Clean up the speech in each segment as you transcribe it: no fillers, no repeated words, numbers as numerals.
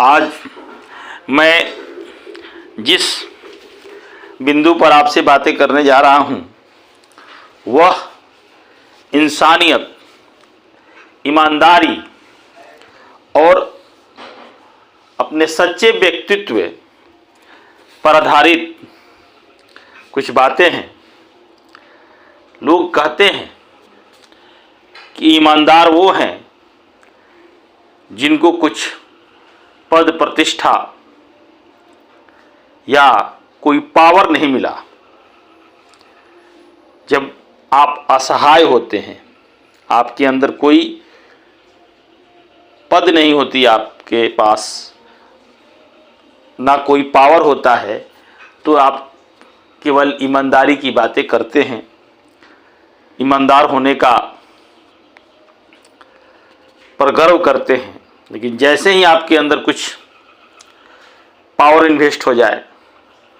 आज मैं जिस बिंदु पर आपसे बातें करने जा रहा हूँ वह इंसानियत, ईमानदारी और अपने सच्चे व्यक्तित्व पर आधारित कुछ बातें हैं। लोग कहते हैं कि ईमानदार वो हैं जिनको कुछ पद प्रतिष्ठा या कोई पावर नहीं मिला। जब आप असहाय होते हैं, आपके अंदर कोई पद नहीं होती, आपके पास ना कोई पावर होता है, तो आप केवल ईमानदारी की बातें करते हैं, ईमानदार होने का पर गर्व करते हैं। लेकिन जैसे ही आपके अंदर कुछ पावर इन्वेस्ट हो जाए,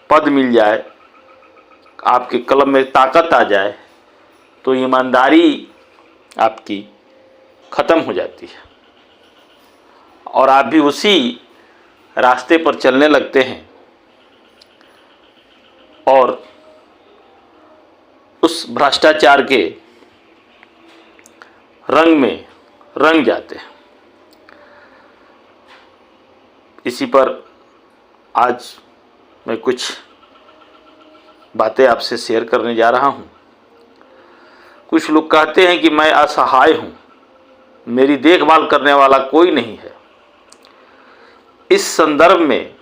पद मिल जाए, आपके कलम में ताकत आ जाए, तो ईमानदारी आपकी ख़त्म हो जाती है और आप भी उसी रास्ते पर चलने लगते हैं और उस भ्रष्टाचार के रंग में रंग जाते हैं। इसी पर आज मैं कुछ बातें आपसे शेयर करने जा रहा हूँ। कुछ लोग कहते हैं कि मैं असहाय हूँ, मेरी देखभाल करने वाला कोई नहीं है। इस संदर्भ में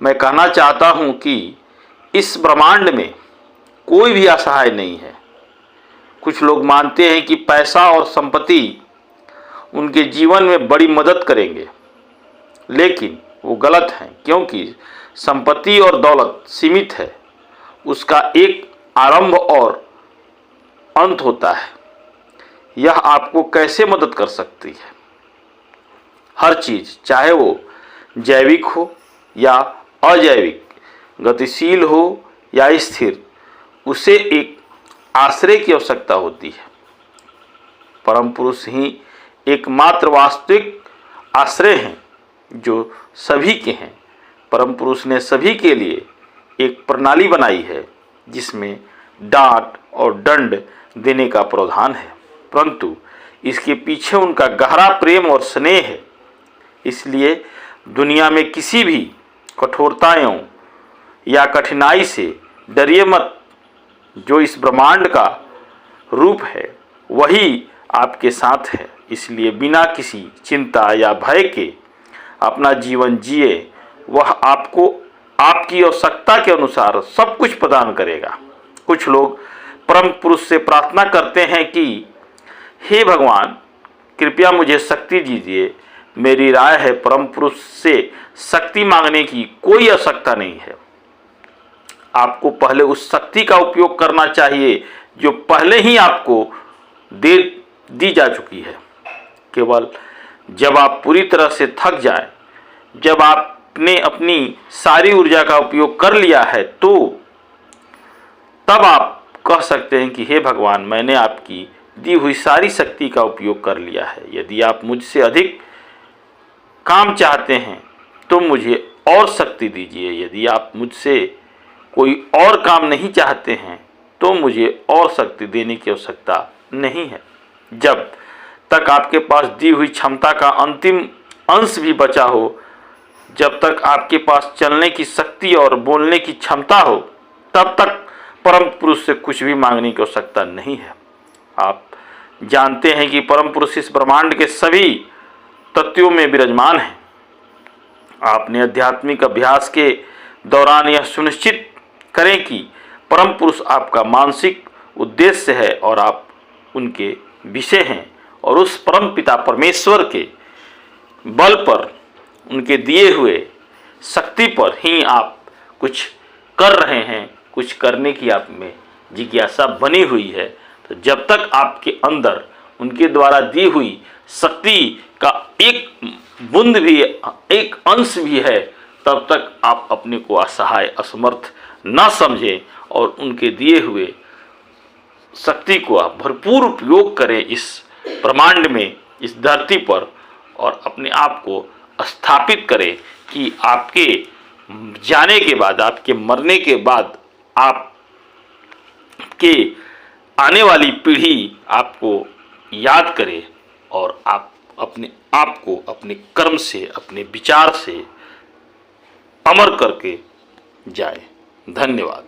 मैं कहना चाहता हूँ कि इस ब्रह्मांड में कोई भी असहाय नहीं है। कुछ लोग मानते हैं कि पैसा और संपत्ति उनके जीवन में बड़ी मदद करेंगे, लेकिन वो गलत हैं, क्योंकि संपत्ति और दौलत सीमित है, उसका एक आरंभ और अंत होता है। यह आपको कैसे मदद कर सकती है? हर चीज़, चाहे वो जैविक हो या अजैविक, गतिशील हो या स्थिर, उसे एक आश्रय की आवश्यकता होती है। परम पुरुष ही एकमात्र वास्तविक आश्रय हैं जो सभी के हैं। परम पुरुष ने सभी के लिए एक प्रणाली बनाई है जिसमें डांट और दंड देने का प्रावधान है, परंतु इसके पीछे उनका गहरा प्रेम और स्नेह है। इसलिए दुनिया में किसी भी कठोरताओं या कठिनाई से डरिए मत। जो इस ब्रह्मांड का रूप है वही आपके साथ है। इसलिए बिना किसी चिंता या भय के अपना जीवन जिए। वह आपको आपकी आवश्यकता के अनुसार सब कुछ प्रदान करेगा। कुछ लोग परम पुरुष से प्रार्थना करते हैं कि हे भगवान, कृपया मुझे शक्ति दीजिए। मेरी राय है, परम पुरुष से शक्ति मांगने की कोई आवश्यकता नहीं है। आपको पहले उस शक्ति का उपयोग करना चाहिए जो पहले ही आपको दी जा चुकी है। केवल जब आप पूरी तरह से थक जाएं, जब आपने अपनी सारी ऊर्जा का उपयोग कर लिया है, तो तब आप कह सकते हैं कि हे भगवान, मैंने आपकी दी हुई सारी शक्ति का उपयोग कर लिया है। यदि आप मुझसे अधिक काम चाहते हैं तो मुझे और शक्ति दीजिए। यदि आप मुझसे कोई और काम नहीं चाहते हैं तो मुझे और शक्ति देने की आवश्यकता नहीं है। जब तक आपके पास दी हुई क्षमता का अंतिम अंश भी बचा हो, जब तक आपके पास चलने की शक्ति और बोलने की क्षमता हो, तब तक परम पुरुष से कुछ भी मांगने की आवश्यकता नहीं है। आप जानते हैं कि परम पुरुष इस ब्रह्मांड के सभी तत्वों में विराजमान हैं। आपने आध्यात्मिक अभ्यास के दौरान यह सुनिश्चित करें कि परम पुरुष आपका मानसिक उद्देश्य है और आप उनके विषय हैं, और उस परम पिता परमेश्वर के बल पर, उनके दिए हुए शक्ति पर ही आप कुछ कर रहे हैं, कुछ करने की आप में जिज्ञासा बनी हुई है। तो जब तक आपके अंदर उनके द्वारा दी हुई शक्ति का एक बूंद भी, एक अंश भी है, तब तक आप अपने को असहाय, असमर्थ न समझें और उनके दिए हुए शक्ति को आप भरपूर उपयोग करें इस ब्रह्मांड में, इस धरती पर, और अपने आप को स्थापित करे कि आपके जाने के बाद, आपके मरने के बाद आपके आने वाली पीढ़ी आपको याद करे और आप अपने आप को अपने कर्म से, अपने विचार से अमर करके जाए। धन्यवाद।